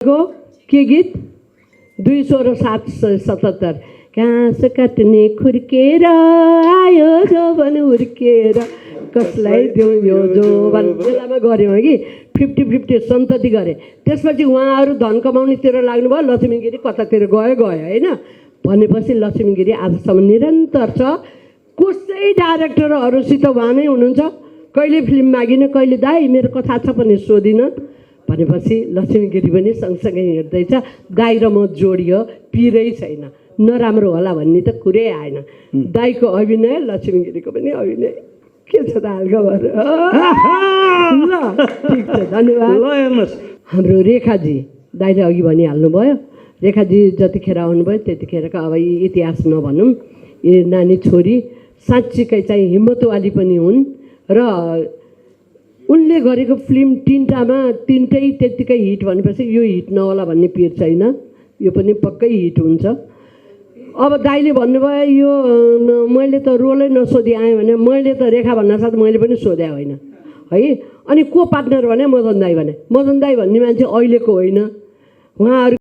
के गीत 2/777 घाँस काट्ने खुर्केर आयो जोबन हुर्केर कसलाई दिउँ यो जोबन बेलामा गऱ्यौँ कि 50-50 सन्तति गरे। त्यसपछि उहाँहरू धन कमाउनेतिर लाग्नुभयो, लक्ष्मीगिरी कतातिर गयो होइन भनेपछि लक्ष्मीगिरी आजसम्म निरन्तर छ। कसै डाइरेक्टरहरूसित उहाँ नै हुनुहुन्छ, कहिले फिल्म मागिनँ, कहिले दाइ मेरो कथा छ पनि सोधिनँ भनेपछि लक्ष्मीगिरी पनि सँगसँगै हिँड्दैछ। दाइ र म जोडियो, पिरै छैन, नराम्रो होला भन्ने त कुरै आएन। दाइको अभिनय, लक्ष्मीगिरीको पनि अभिनय के छ त हालखबर? ल ठिक छ, धन्यवाद। ल हेर्नुहोस्, हाम्रो रेखाजी दाइले अघि भनिहाल्नुभयो, रेखाजी जतिखेर आउनुभयो त्यतिखेरको अब इतिहास नभनौँ। यो नानी छोरी साँच्चीकै चाहिँ हिम्मतवाली पनि हुन् र उनले गरेको फिल्म तिनटै त्यत्तिकै हिट भनेपछि यो हिट नहोला भन्ने पिर छैन, यो पनि पक्कै हिट हुन्छ। अब दाइले भन्नुभयो यो मैले त रोलै नसोधी आएँ भने, मैले त रेखा भन्न साथ मैले पनि सोधे होइन है। अनि को पार्टनर भने मदन दाई भने, मदन दाई भन्ने मान्छे अहिलेको होइन, उहाँहरू